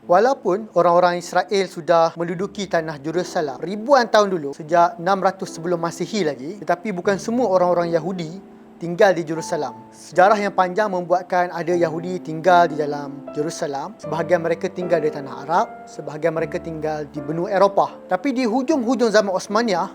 Walaupun orang-orang Israel sudah menduduki tanah Jerusalem ribuan tahun dulu, sejak 600 sebelum Masihi lagi, tetapi bukan semua orang-orang Yahudi tinggal di Jerusalem. Sejarah yang panjang membuatkan ada Yahudi tinggal di dalam Jerusalem. Sebahagian mereka tinggal di tanah Arab, sebahagian mereka tinggal di benua Eropah. Tapi di hujung-hujung zaman Osmaniyah,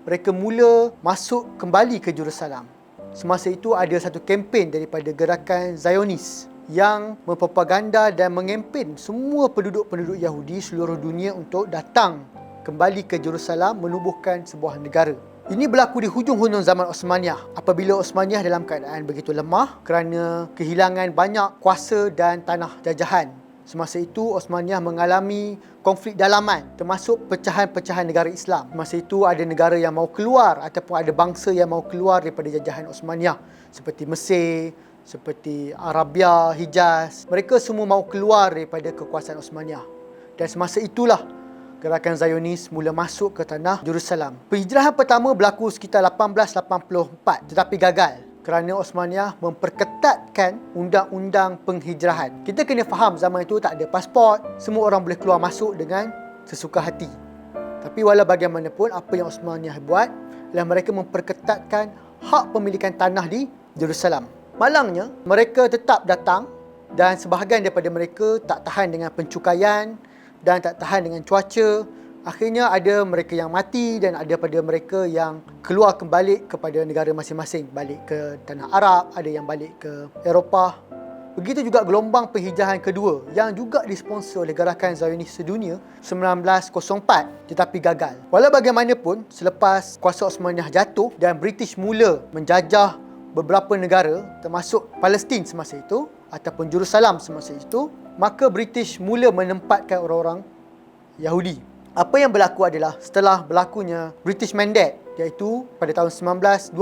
mereka mula masuk kembali ke Jerusalem. Semasa itu ada satu kempen daripada gerakan Zionis yang mempropaganda dan mengempen semua penduduk-penduduk Yahudi seluruh dunia untuk datang kembali ke Jerusalem menubuhkan sebuah negara. Ini berlaku di hujung-hujung zaman Osmaniyah, apabila Osmaniyah dalam keadaan begitu lemah kerana kehilangan banyak kuasa dan tanah jajahan. Semasa itu Osmaniyah mengalami konflik dalaman, termasuk pecahan-pecahan negara Islam. Masa itu ada negara yang mau keluar ataupun ada bangsa yang mau keluar daripada jajahan Osmaniyah, seperti Mesir, seperti Arabia, Hijaz. Mereka semua mau keluar daripada kekuasaan Osmaniyah. Dan semasa itulah gerakan Zionis mula masuk ke tanah Jerusalem. Penghijrahan pertama berlaku sekitar 1884 tetapi gagal kerana Osmaniyah memperketatkan undang-undang penghijrahan. Kita kena faham zaman itu tak ada pasport, semua orang boleh keluar masuk dengan sesuka hati. Tapi walau bagaimanapun, apa yang Osmaniyah buat adalah mereka memperketatkan hak pemilikan tanah di Jerusalem. Malangnya, mereka tetap datang dan sebahagian daripada mereka tak tahan dengan pencukaian dan tak tahan dengan cuaca. Akhirnya ada mereka yang mati dan ada daripada mereka yang keluar kembali kepada negara masing-masing. Balik ke tanah Arab, ada yang balik ke Eropah. Begitu juga gelombang penghijrahan kedua yang juga disponsor oleh gerakan Zionis sedunia 1904 tetapi gagal. Walau bagaimanapun, selepas kuasa Osmaniyah jatuh dan British mula menjajah beberapa negara termasuk Palestin semasa itu ataupun Jerusalem semasa itu, maka British mula menempatkan orang-orang Yahudi. Apa yang berlaku adalah setelah berlakunya British Mandate, iaitu pada tahun 1920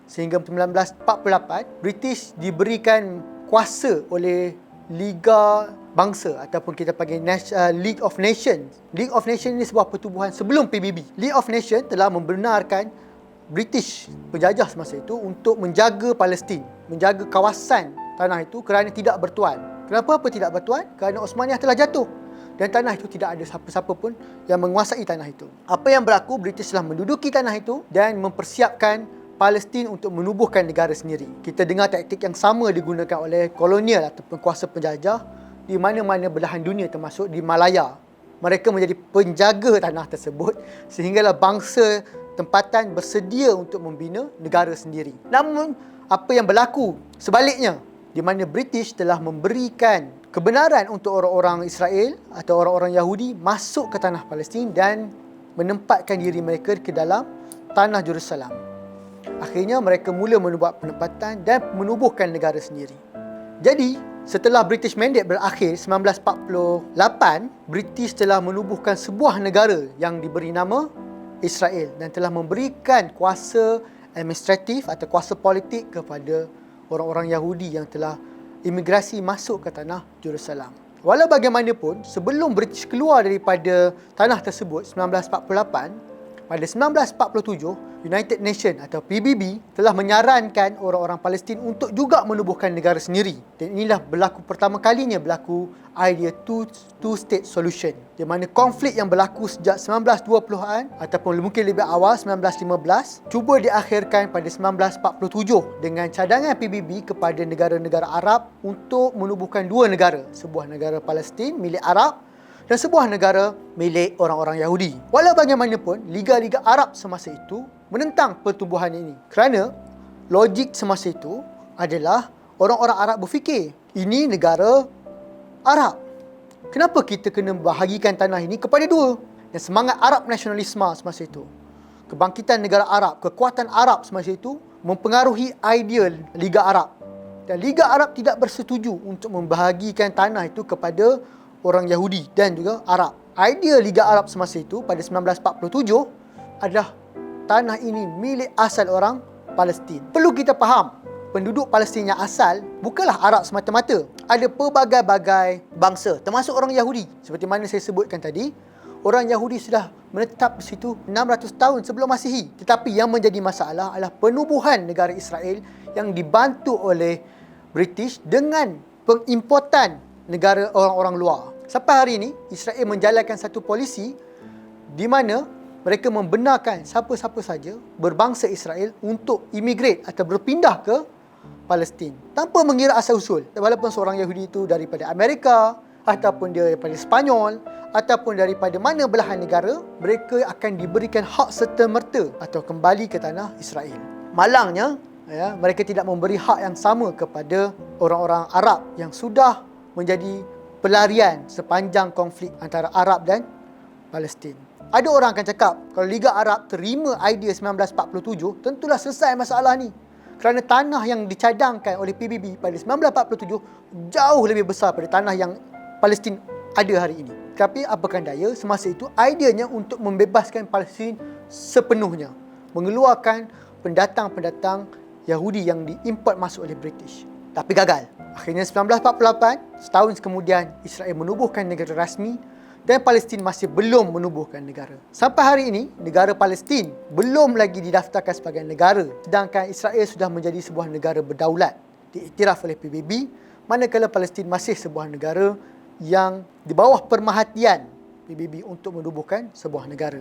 sehingga 1948, British diberikan kuasa oleh Liga Bangsa ataupun kita panggil League of Nations. League of Nations ini sebuah pertubuhan sebelum PBB. League of Nations telah membenarkan British penjajah semasa itu untuk menjaga Palestin, menjaga kawasan tanah itu kerana tidak bertuan. Kenapa tidak bertuan? Kerana Osmaniyah telah jatuh dan tanah itu tidak ada siapa-siapa pun yang menguasai tanah itu. Apa yang berlaku? British telah menduduki tanah itu dan mempersiapkan Palestin untuk menubuhkan negara sendiri. Kita dengar taktik yang sama digunakan oleh kolonial ataupun kuasa penjajah di mana-mana belahan dunia termasuk di Malaya. Mereka menjadi penjaga tanah tersebut sehinggalah bangsa tempatan bersedia untuk membina negara sendiri. Namun, apa yang berlaku sebaliknya, di mana British telah memberikan kebenaran untuk orang-orang Israel atau orang-orang Yahudi masuk ke tanah Palestin dan menempatkan diri mereka ke dalam tanah Jerusalem. Akhirnya mereka mula membuat penempatan dan menubuhkan negara sendiri. Jadi, setelah British Mandate berakhir 1948, British telah menubuhkan sebuah negara yang diberi nama Israel dan telah memberikan kuasa administratif atau kuasa politik kepada orang-orang Yahudi yang telah imigrasi masuk ke tanah Jerusalem. Walau bagaimanapun, sebelum British keluar daripada tanah tersebut 1948, pada 1947, United Nations atau PBB telah menyarankan orang-orang Palestin untuk juga menubuhkan negara sendiri. Dan inilah berlaku pertama kalinya berlaku idea two-state solution, di mana konflik yang berlaku sejak 1920-an ataupun mungkin lebih awal 1915 cuba diakhirkan pada 1947 dengan cadangan PBB kepada negara-negara Arab untuk menubuhkan dua negara, sebuah negara Palestin milik Arab dan sebuah negara milik orang-orang Yahudi. Walau bagaimanapun, liga-liga Arab semasa itu menentang pertubuhan ini kerana logik semasa itu adalah orang-orang Arab berfikir, ini negara Arab, kenapa kita kena bahagikan tanah ini kepada dua? Dan semangat Arab nasionalisme semasa itu, kebangkitan negara Arab, kekuatan Arab semasa itu mempengaruhi idea Liga Arab. Dan Liga Arab tidak bersetuju untuk membahagikan tanah itu kepada orang Yahudi dan juga Arab. Idea Liga Arab semasa itu pada 1947 adalah tanah ini milik asal orang Palestin. Perlu kita faham, penduduk Palestin yang asal bukanlah Arab semata-mata. Ada pelbagai-bagai bangsa, termasuk orang Yahudi. Seperti mana saya sebutkan tadi, orang Yahudi sudah menetap di situ 600 tahun sebelum Masihi. Tetapi yang menjadi masalah adalah penubuhan negara Israel yang dibantu oleh British dengan pengimportan negara orang-orang luar. Sampai hari ini, Israel menjalankan satu polisi di mana mereka membenarkan siapa-siapa saja berbangsa Israel untuk imigrate atau berpindah ke Palestin tanpa mengira asal-usul. Walaupun seorang Yahudi itu daripada Amerika, ataupun dia daripada Sepanyol, ataupun daripada mana belahan negara, mereka akan diberikan hak serta-merta atau kembali ke tanah Israel. Malangnya, mereka tidak memberi hak yang sama kepada orang-orang Arab yang sudah menjadi pelarian sepanjang konflik antara Arab dan Palestin. Ada orang akan cakap, kalau Liga Arab terima idea 1947, tentulah selesai masalah ni. Kerana tanah yang dicadangkan oleh PBB pada 1947 jauh lebih besar pada tanah yang Palestin ada hari ini. Tapi apakan daya, semasa itu ideanya untuk membebaskan Palestin sepenuhnya, mengeluarkan pendatang-pendatang Yahudi yang diimport masuk oleh British. Tapi gagal. Akhirnya 1948, setahun kemudian Israel menubuhkan negara rasmi dan Palestin masih belum menubuhkan negara. Sampai hari ini, negara Palestin belum lagi didaftarkan sebagai negara, sedangkan Israel sudah menjadi sebuah negara berdaulat, diiktiraf oleh PBB, manakala Palestin masih sebuah negara yang di bawah perhatian PBB untuk menubuhkan sebuah negara.